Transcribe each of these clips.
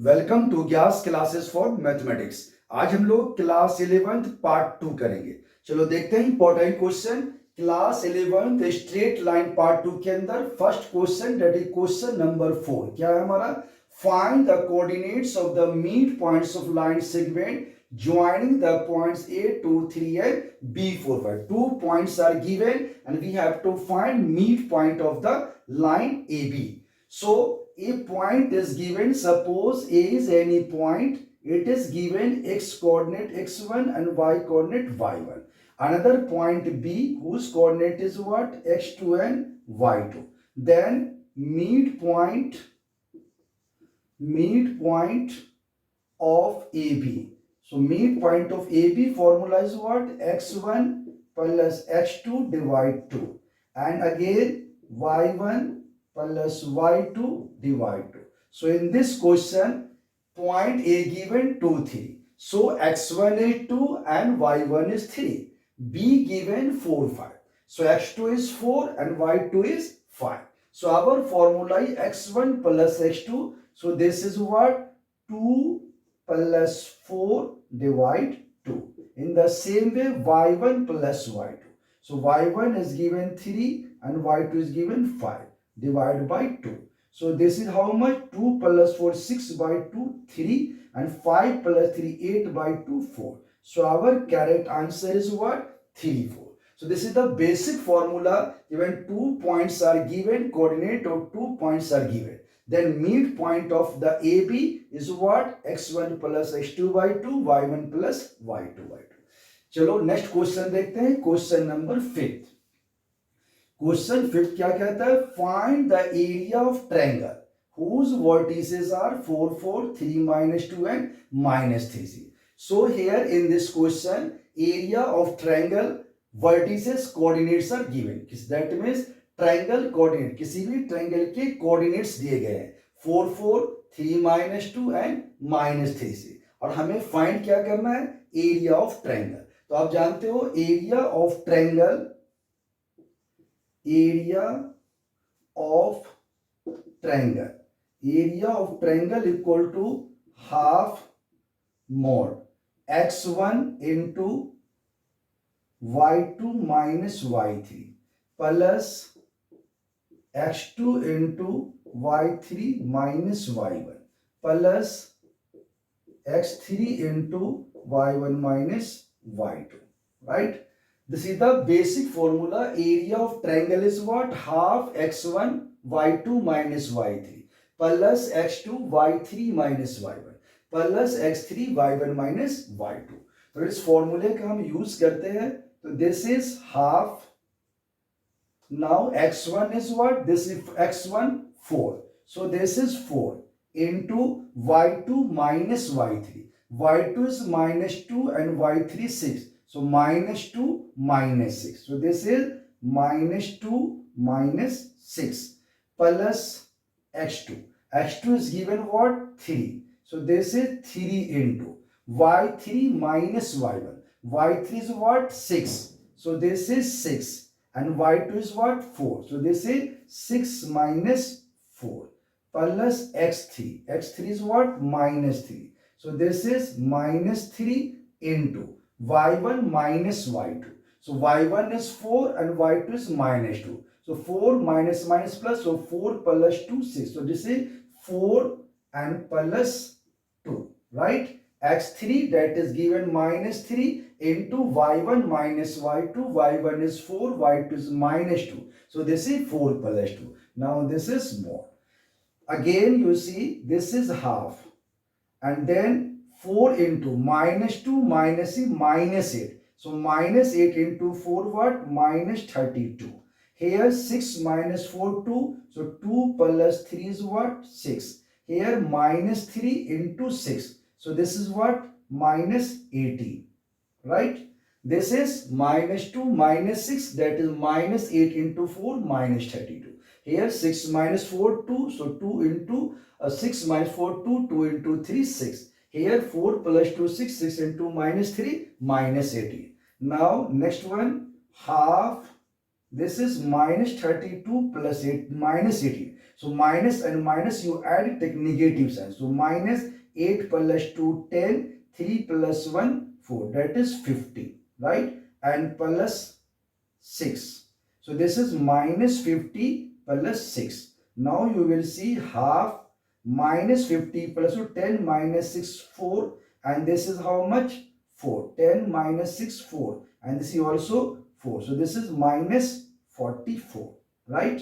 Welcome two gas classes for mathematics. आज हम लोग क्लास 11th पार्ट 2 करेंगे। चलो देखते हैं important question. Class 11th straight line part 2 के अंदर first question that is question number 4। क्या है हमारा? Find the coordinates of the mid points of line segment joining the points A, 2, 3 and B, 4, 5. 2 points are given and we have to find midpoint of the line AB. So a point is given. Suppose A is any point. It is given x coordinate x1 and y coordinate y1. Another point B whose coordinate is what? x2 and y2. Then midpoint of AB. So midpoint of AB formula is what? x1 plus x2 divide 2. And again y1 plus y2 divide 2. So in this question, point A given 2, 3. So x1 is 2 and y1 is 3. B given 4, 5. So x2 is 4 and y2 is 5. So our formula is x1 plus x2. So this is what? 2 plus 4 divide 2. In the same way, y1 plus y2. So y1 is given 3 and y2 is given 5. Divide by 2. So this is how much? 2 plus 4, 6 by 2, 3. And 5 plus 3, 8 by 2, 4. So our correct answer is what? 3, 4. So this is the basic formula. Even 2 points are given, coordinate of 2 points are given. Then midpoint of the AB is what? x1 plus x2 by 2, y1 plus y2 by 2. चलो next question देखते हैं। Question number 5। Question 5 क्या कहता है? Find the area of triangle whose vertices are 4, 4, 3, -2 and -3. So here in this question, area of triangle vertices coordinates are given. That means triangle coordinate, किसी भी triangle के coordinates दिए गए हैं 4, 4, 3, -2 एंड -3 से, और हमें फाइंड क्या करना है? Area of triangle. तो आप जानते हो area of triangle equal to half mod x1 into y2 minus y3 plus x2 into y3 minus y1 plus x3 into y1 minus y2, right? This is the basic formula. Area of triangle is what? Half x1 y2 minus y3 plus x2 y3 minus y1 plus x3 y1 minus y2. तो इस फॉर्मूले का हम use करते हैं। तो this is half. Now x1 is what? This is x1 4. So this is 4 into y2 minus y3. y2 is -2 and y3 6. So -2 minus 6. So this is -2 minus 6 plus x2. x2 is given what? 3. So this is 3 into y3 minus y1. y3 is what? 6. So this is 6. And y2 is what? 4. So this is 6 minus 4 plus x3. x3 is what? -3. So this is -3 into y1 minus y2. So y1 is 4 and y2 is -2. So 4 minus minus plus. So 4 plus 2, 6. So this is 4 and plus 2. Right? x3 that is given -3 into y1 minus y2. y1 is 4, y2 is -2. So this is 4 plus 2. Now this is more. Again you see this is half. And then 4 into -2 -8. So -8 into 4 what? -32. Here 6 minus 4 2. So 2 plus 3 is what? 6. Here -3 into 6. So this is what? -18. Right? This is -2 minus 6, that is -8 into 4 -32. Here 6 minus 4 2. So 2 into 6 minus 4 2. 2 into 3 6. Here 4 plus 2 6. 6 into -3 -18. Now next one, half. This is -32 plus 8 -18. So minus and minus you add, take negative sign. So minus 8 plus 2, 10, 3 plus 1, 4. That is 50, right? And plus 6. So this is minus 50 plus 6. Now you will see half minus 50 plus 10 minus 6, 4. And this is how much? 4. 10 minus 6, 4. And this is also 4. So this is minus 44, right?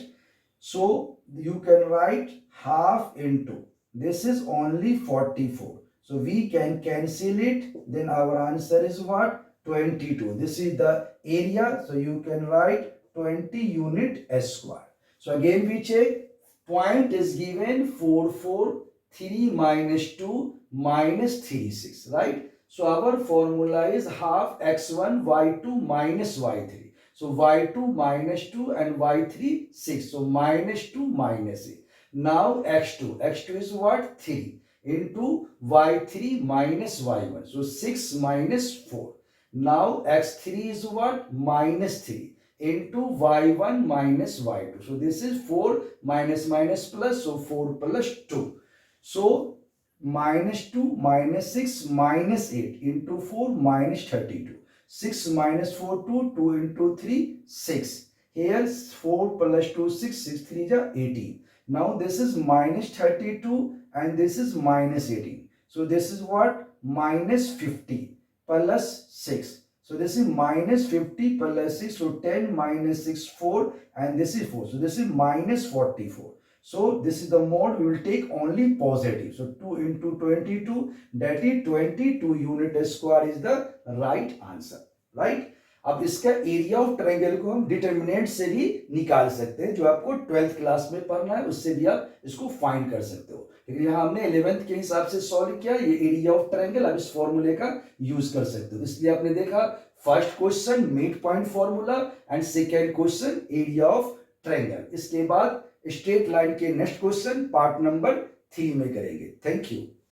So you can write half into. This is only 44. So we can cancel it. Then our answer is what? 22. This is the area. So you can write 20 unit S square. So again we check. Point is given 4, 4, 3 minus 2 minus 3, 6, right? So our formula is half x1 y2 minus y3. So y2 minus 2 and y3 6. So minus 2 minus 8. Now x2. x2 is what? 3 into y3 minus y1. So 6 minus 4. Now x3 is what? Minus 3 into y1 minus y2. So this is 4 minus minus plus. So 4 plus 2. So minus 2 minus 6 minus 8 into 4 minus 32. 6 minus 4, 2, 2 into 3, 6. Here 4 plus 2, 6, 6 3 is 18. Now this is minus 32 and this is minus 18. So this is what? Minus 50 plus 6. So this is minus 50 plus 6. So 10 minus 6, 4, and this is 4. So this is minus 44. So this is the mode we will take only positive. So 2 into 22, that is 22 unit square is the right answer, right? अब इसका area of triangle को हम determinant से भी निकाल सकते हैं, जो आपको 12th क्लास में पढ़ना है, उससे भी आप इसको फाइंड कर सकते हो। लेकिन यहाँ हमने 11th के हिसाब से सॉल्व किया, ये एरिया ऑफ ट्रायंगल आप इस फॉर्मूले का यूज कर सकते हो। इसलिए आपने देखा first question mid point formula and second question area of triangle. इसके बाद स्ट्रेट लाइन के नेक्स्ट क्वेश्चन पार्ट नंबर 3 में करेंगे। Thank you.